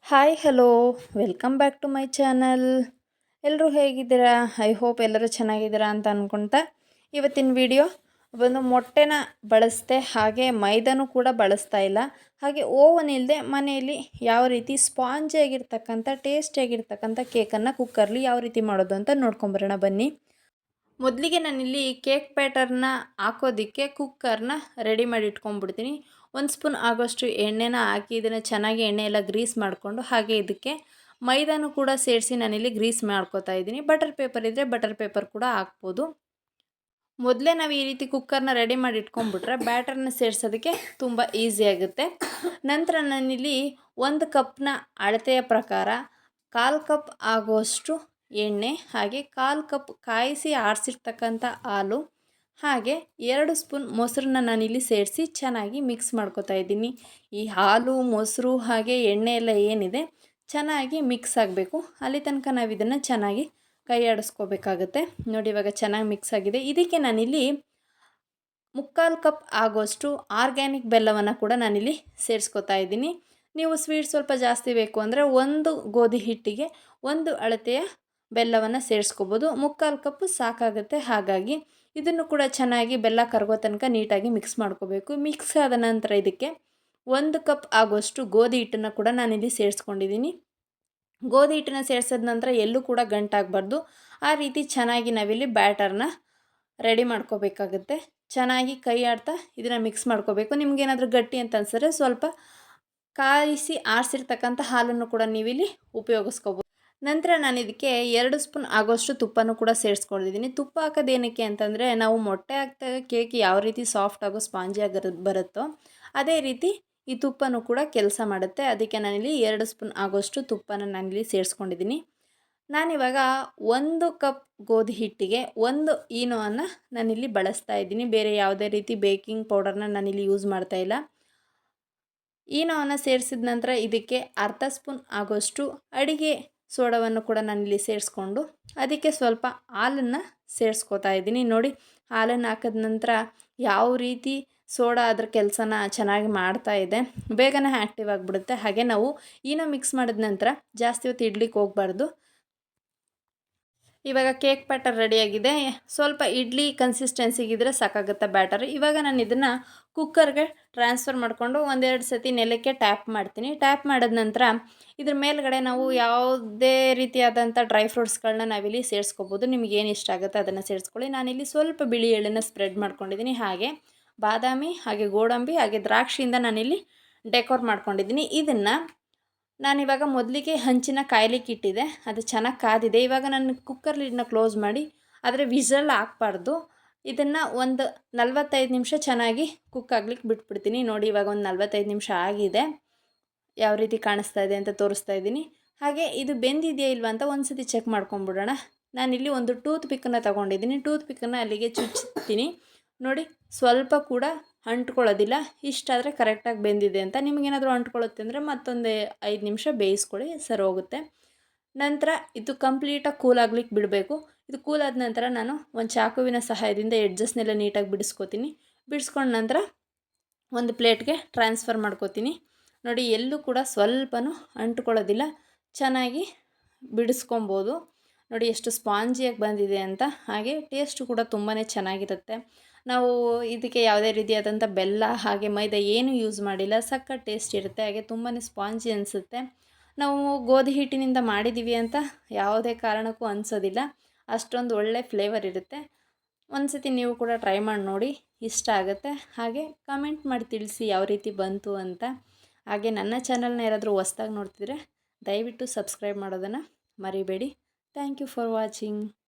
Hi hello welcome back to my channel. ಎಲ್ಲರೂ ಹೇಗಿದ್ದೀರಾ? I hope ಎಲ್ಲರೂ ಚೆನ್ನಾಗಿದ್ದೀರಾ ಅಂತ ಅಂದ್ಕೊಳ್ತಾ ಇವತ್ತಿನ ವಿಡಿಯೋ ಒಂದು ಮೊಟ್ಟೆನ ಬಳಸ್ದೆ, ಹಾಗೆ ಮೈದಾನೂ ಕೂಡ ಬಳಸ್ತಾ ಇಲ್ಲ, ಹಾಗೆ ಓವನ್ ಇಲ್ಲದೆ ಮನೆಯಲ್ಲಿ ಯಾವ ರೀತಿ ಸ್ಪಾಂಜಿಯಾಗಿರ್ತಕ್ಕಂಥ ಟೇಸ್ಟಿಯಾಗಿರ್ತಕ್ಕಂಥ ಕೇಕನ್ನು ಕುಕ್ಕರ್ಲಿ ಯಾವ ರೀತಿ ಮಾಡೋದು ಅಂತ ನೋಡ್ಕೊಂಬರೋಣ ಬನ್ನಿ. ಮೊದಲಿಗೆ ನಾನಿಲ್ಲಿ ಕೇಕ್ ಬ್ಯಾಟರ್ನ ಹಾಕೋದಕ್ಕೆ ಕುಕ್ಕರ್ನ ರೆಡಿ ಮಾಡಿ ಇಟ್ಕೊಂಡ್ಬಿಡ್ತೀನಿ. 1 ಸ್ಪೂನ್ ಆಗೋಷ್ಟು ಎಣ್ಣೆನ ಹಾಕಿ ಇದನ್ನು ಚೆನ್ನಾಗಿ ಎಣ್ಣೆ ಎಲ್ಲ ಗ್ರೀಸ್ ಮಾಡಿಕೊಂಡು, ಹಾಗೆ ಇದಕ್ಕೆ ಮೈದಾನು ಕೂಡ ಸೇರಿಸಿ ನಾನಿಲ್ಲಿ ಗ್ರೀಸ್ ಮಾಡ್ಕೋತಾ ಇದ್ದೀನಿ. ಬಟರ್ ಪೇಪರ್ ಇದ್ದರೆ ಬಟರ್ ಪೇಪರ್ ಕೂಡ ಹಾಕ್ಬೋದು. ಮೊದಲೇ ನಾವು ಈ ರೀತಿ ಕುಕ್ಕರ್ನ ರೆಡಿ ಮಾಡಿ ಇಟ್ಕೊಂಡ್ಬಿಟ್ರೆ ಬ್ಯಾಟರ್ನ ಸೇರಿಸೋದಕ್ಕೆ ತುಂಬ ಈಸಿ ಆಗುತ್ತೆ. ನಂತರ ನಾನಿಲ್ಲಿ 1 ಕಪ್ನ ಅಳತೆಯ ಪ್ರಕಾರ 1/4 ಕಪ್ ಆಗುವಷ್ಟು ಎಣ್ಣೆ, ಹಾಗೆ 1/4 ಕಪ್ ಕಾಯಿಸಿ ಆರಿಸಿರ್ತಕ್ಕಂಥ ಹಾಲು, ಹಾಗೆ 2 ಸ್ಪೂನ್ ಮೊಸರನ್ನ ನಾನಿಲ್ಲಿ ಸೇರಿಸಿ ಚೆನ್ನಾಗಿ ಮಿಕ್ಸ್ ಮಾಡ್ಕೊತಾ ಇದ್ದೀನಿ. ಈ ಹಾಲು, ಮೊಸರು ಹಾಗೆ ಎಣ್ಣೆ ಎಲ್ಲ ಏನಿದೆ ಚೆನ್ನಾಗಿ ಮಿಕ್ಸ್ ಆಗಬೇಕು. ಅಲ್ಲಿ ತನಕ ನಾವು ಇದನ್ನು ಚೆನ್ನಾಗಿ ಕೈ ಆಡಿಸ್ಕೋಬೇಕಾಗತ್ತೆ. ನೋಡಿ, ಇವಾಗ ಚೆನ್ನಾಗಿ ಮಿಕ್ಸ್ ಆಗಿದೆ. ಇದಕ್ಕೆ ನಾನಿಲ್ಲಿ 3/4 ಕಪ್ ಆಗೋಷ್ಟು ಆರ್ಗ್ಯಾನಿಕ್ ಬೆಲ್ಲವನ್ನು ಕೂಡ ನಾನಿಲ್ಲಿ ಸೇರಿಸ್ಕೊತಾ ಇದ್ದೀನಿ. ನೀವು ಸ್ವೀಟ್ ಸ್ವಲ್ಪ ಜಾಸ್ತಿ ಬೇಕು ಅಂದರೆ 1 ಗೋಧಿ ಹಿಟ್ಟಿಗೆ 1 ಅಳತೆಯ ಬೆಲ್ಲವನ್ನು ಸೇರಿಸ್ಕೋಬೋದು. 3/4 ಕಪ್ಪು ಸಾಕಾಗುತ್ತೆ. ಹಾಗಾಗಿ ಇದನ್ನು ಕೂಡ ಚೆನ್ನಾಗಿ ಬೆಲ್ಲ ಕರಗೋ ತನಕ ನೀಟಾಗಿ ಮಿಕ್ಸ್ ಮಾಡ್ಕೋಬೇಕು. ಮಿಕ್ಸ್ ಆದ ನಂತರ ಇದಕ್ಕೆ 1 ಕಪ್ ಆಗೋಷ್ಟು ಗೋಧಿ ಹಿಟ್ಟನ್ನು ಕೂಡ ನಾನಿಲ್ಲಿ ಸೇರಿಸ್ಕೊಂಡಿದ್ದೀನಿ. ಗೋಧಿ ಹಿಟ್ಟನ್ನು ಸೇರಿಸಿದ ನಂತರ ಎಲ್ಲೂ ಕೂಡ ಗಂಟಾಗಬಾರ್ದು. ಆ ರೀತಿ ಚೆನ್ನಾಗಿ ನಾವಿಲ್ಲಿ ಬ್ಯಾಟರ್ನ ರೆಡಿ ಮಾಡ್ಕೋಬೇಕಾಗುತ್ತೆ. ಚೆನ್ನಾಗಿ ಕೈ ಆಡ್ತಾ ಇದನ್ನು ಮಿಕ್ಸ್ ಮಾಡ್ಕೋಬೇಕು. ನಿಮಗೇನಾದರೂ ಗಟ್ಟಿ ಅಂತ ಅನಿಸಿದ್ರೆ ಸ್ವಲ್ಪ ಕಾಯಿಸಿ ಆರಿಸಿರ್ತಕ್ಕಂಥ ಹಾಲನ್ನು ಕೂಡ ನೀವಿಲ್ಲಿ ಉಪಯೋಗಿಸ್ಕೋಬೋದು. ನಂತರ ನಾನು ಇದಕ್ಕೆ 2 ಸ್ಪೂನ್ ಆಗೋಷ್ಟು ತುಪ್ಪನೂ ಕೂಡ ಸೇರಿಸ್ಕೊಂಡಿದ್ದೀನಿ. ತುಪ್ಪ ಹಾಕೋದು ಏನಕ್ಕೆ ಅಂತಂದರೆ, ನಾವು ಮೊಟ್ಟೆ ಹಾಕಿದಾಗ ಕೇಕ್ ಯಾವ ರೀತಿ ಸಾಫ್ಟ್ ಆಗೋ ಸ್ಪಾಂಜಿಯಾಗಿ ಬರುತ್ತೋ ಅದೇ ರೀತಿ ಈ ತುಪ್ಪನೂ ಕೂಡ ಕೆಲಸ ಮಾಡುತ್ತೆ. ಅದಕ್ಕೆ ನಾನಿಲ್ಲಿ 2 ಸ್ಪೂನ್ ಆಗೋಷ್ಟು ತುಪ್ಪನ ನಾನಿಲ್ಲಿ ಸೇರಿಸ್ಕೊಂಡಿದ್ದೀನಿ. ನಾನಿವಾಗ 1 ಕಪ್ ಗೋಧಿ ಹಿಟ್ಟಿಗೆ 1 ಈನೋವನ್ನು ನಾನಿಲ್ಲಿ ಬಳಸ್ತಾ ಇದ್ದೀನಿ. ಬೇರೆ ಯಾವುದೇ ರೀತಿ ಬೇಕಿಂಗ್ ಪೌಡರ್ನ ನಾನಿಲ್ಲಿ ಯೂಸ್ ಮಾಡ್ತಾ ಇಲ್ಲ. ಈನೋವನ್ನು ಸೇರಿಸಿದ ನಂತರ ಇದಕ್ಕೆ 1/2 ಸ್ಪೂನ್ ಆಗೋಷ್ಟು ಅಡಿಗೆ ಸೋಡವನ್ನು ಕೂಡ ನಾನಿಲ್ಲಿ ಸೇರಿಸ್ಕೊಂಡು ಅದಕ್ಕೆ ಸ್ವಲ್ಪ ಹಾಲನ್ನು ಸೇರಿಸ್ಕೋತಾ ಇದ್ದೀನಿ. ನೋಡಿ, ಹಾಲನ್ನು ಹಾಕಿದ ನಂತರ ಯಾವ ರೀತಿ ಸೋಡಾ ಅದರ ಕೆಲಸನ ಚೆನ್ನಾಗಿ ಮಾಡ್ತಾ ಇದೆ, ಬೇಗನೆ ಆ್ಯಕ್ಟಿವ್ ಆಗಿಬಿಡುತ್ತೆ. ಹಾಗೆ ನಾವು ಈನೋ ಮಿಕ್ಸ್ ಮಾಡಿದ ನಂತರ ಜಾಸ್ತಿ ಹೊತ್ತು ಇಡ್ಲಿಕ್ಕೆ ಹೋಗಬಾರ್ದು. ಇವಾಗ ಕೇಕ್ ಬ್ಯಾಟರ್ ರೆಡಿಯಾಗಿದೆ. ಸ್ವಲ್ಪ ಇಡ್ಲಿ ಕನ್ಸಿಸ್ಟೆನ್ಸಿಗಿದ್ರೆ ಸಾಕಾಗುತ್ತೆ ಬ್ಯಾಟರ್. ಇವಾಗ ನಾನು ಇದನ್ನು ಕುಕ್ಕರ್ಗೆ ಟ್ರಾನ್ಸ್ಫರ್ ಮಾಡಿಕೊಂಡು 1-2 ಸತಿ ನೆಲಕ್ಕೆ ಟ್ಯಾಪ್ ಮಾಡ್ತೀನಿ. ಟ್ಯಾಪ್ ಮಾಡಿದ ನಂತರ ಇದ್ರ ಮೇಲ್ಗಡೆ ನಾವು ಯಾವುದೇ ರೀತಿಯಾದಂಥ ಡ್ರೈ ಫ್ರೂಟ್ಸ್ಗಳನ್ನ ನಾವಿಲ್ಲಿ ಸೇರಿಸ್ಕೋಬೋದು. ನಿಮ್ಗೆ ಏನು ಇಷ್ಟ ಆಗುತ್ತೆ ಅದನ್ನು ಸೇರಿಸ್ಕೊಳ್ಳಿ. ನಾನಿಲ್ಲಿ ಸ್ವಲ್ಪ ಬಿಳಿ ಎಳ್ಳನ್ನು ಸ್ಪ್ರೆಡ್ ಮಾಡ್ಕೊಂಡಿದ್ದೀನಿ. ಹಾಗೆ ಬಾದಾಮಿ, ಹಾಗೆ ಗೋಡಂಬಿ, ಹಾಗೆ ದ್ರಾಕ್ಷಿಯಿಂದ ನಾನಿಲ್ಲಿ ಡೆಕೋರ್ ಮಾಡ್ಕೊಂಡಿದ್ದೀನಿ. ಇದನ್ನು ನಾನಿವಾಗ ಮೊದಲಿಗೆ ಹಂಚಿನ ಕಾಯ್ಲಿಕ್ಕೆ ಇಟ್ಟಿದ್ದೆ, ಅದು ಚೆನ್ನಾಗಿ ಕಾದಿದೆ. ಇವಾಗ ನಾನು ಕುಕ್ಕರ್ ಲಿಡ್ನ ಕ್ಲೋಸ್ ಮಾಡಿ ಆದರೆ ವಿಸಲ್ ಹಾಕಬಾರ್ದು. ಇದನ್ನು ಒಂದು 45 ನಿಮಿಷ ಚೆನ್ನಾಗಿ ಕುಕ್ ಆಗ್ಲಿಕ್ಕೆ ಬಿಟ್ಬಿಡ್ತೀನಿ. ನೋಡಿ, ಇವಾಗ ಒಂದು 45 ನಿಮಿಷ ಆಗಿದೆ. ಯಾವ ರೀತಿ ಕಾಣಿಸ್ತಾ ಇದೆ ಅಂತ ತೋರಿಸ್ತಾ ಇದ್ದೀನಿ. ಹಾಗೆ ಇದು ಬೆಂದಿದೆಯಾ ಇಲ್ವಾ ಅಂತ ಒಂದು ಸತಿ ಚೆಕ್ ಮಾಡ್ಕೊಂಬಿಡೋಣ. ನಾನಿಲ್ಲಿ ಒಂದು ಟೂತ್ ಪಿಕ್ಕನ್ನು ತೊಗೊಂಡಿದ್ದೀನಿ. ಟೂತ್ ಪಿಕ್ಕನ್ನು ಅಲ್ಲಿಗೆ ಚುಚ್ತೀನಿ. ನೋಡಿ, ಸ್ವಲ್ಪ ಕೂಡ ಅಂಟ್ಕೊಳ್ಳೋದಿಲ್ಲ. ಇಷ್ಟಾದರೆ ಕರೆಕ್ಟಾಗಿ ಬೆಂದಿದೆ ಅಂತ. ನಿಮಗೇನಾದರೂ ಅಂಟ್ಕೊಳ್ಳುತ್ತೆ ಅಂದರೆ ಮತ್ತೊಂದು 5 ನಿಮಿಷ ಬೇಯಿಸ್ಕೊಳ್ಳಿ, ಸರಿ ಹೋಗುತ್ತೆ. ನಂತರ ಇದು ಕಂಪ್ಲೀಟಾಗಿ ಕೂಲ್ ಆಗ್ಲಿಕ್ಕೆ ಬಿಡಬೇಕು. ಇದು ಕೂಲ್ ಆದ ನಂತರ ನಾನು ಒಂದು ಚಾಕುವಿನ ಸಹಾಯದಿಂದ ಎಡ್ಜಸ್ನೆಲ್ಲ ನೀಟಾಗಿ ಬಿಡಿಸ್ಕೊತೀನಿ. ಬಿಡಿಸ್ಕೊಂಡ ನಂತರ ಒಂದು ಪ್ಲೇಟ್ಗೆ ಟ್ರಾನ್ಸ್ಫರ್ ಮಾಡ್ಕೋತೀನಿ. ನೋಡಿ, ಎಲ್ಲೂ ಕೂಡ ಸ್ವಲ್ಪನೂ ಅಂಟ್ಕೊಳ್ಳೋದಿಲ್ಲ, ಚೆನ್ನಾಗಿ ಬಿಡಿಸ್ಕೊಬೋದು. ನೋಡಿ ಎಷ್ಟು ಸ್ಪಾಂಜಿಯಾಗಿ ಬಂದಿದೆ ಅಂತ. ಹಾಗೆ ಟೇಸ್ಟು ಕೂಡ ತುಂಬಾ ಚೆನ್ನಾಗಿರುತ್ತೆ. ನಾವು ಇದಕ್ಕೆ ಯಾವುದೇ ರೀತಿಯಾದಂಥ ಬೆಲ್ಲ ಹಾಗೆ ಮೈದಾ ಏನೂ ಯೂಸ್ ಮಾಡಿಲ್ಲ. ಸಖತ್ ಟೇಸ್ಟ್ ಇರುತ್ತೆ. ಹಾಗೆ ತುಂಬಾ ಸ್ಪಾಂಜಿ ಅನಿಸುತ್ತೆ. ನಾವು ಗೋಧಿ ಹಿಟ್ಟಿನಿಂದ ಮಾಡಿದ್ದೀವಿ ಅಂತ ಯಾವುದೇ ಕಾರಣಕ್ಕೂ ಅನಿಸೋದಿಲ್ಲ. ಅಷ್ಟೊಂದು ಒಳ್ಳೆ ಫ್ಲೇವರ್ ಇರುತ್ತೆ. ಒಂದು ಸತಿ ನೀವು ಕೂಡ ಟ್ರೈ ಮಾಡಿ ನೋಡಿ, ಇಷ್ಟ ಆಗುತ್ತೆ. ಹಾಗೆ ಕಮೆಂಟ್ ಮಾಡಿ ತಿಳಿಸಿ ಯಾವ ರೀತಿ ಬಂತು ಅಂತ. ಹಾಗೆ ನನ್ನ ಚಾನಲ್ನ ಯಾರಾದರೂ ಹೊಸ್ದಾಗಿ ನೋಡ್ತಿದ್ರೆ ದಯವಿಟ್ಟು ಸಬ್ಸ್ಕ್ರೈಬ್ ಮಾಡೋದನ್ನು ಮರಿಬೇಡಿ. Thank you for watching.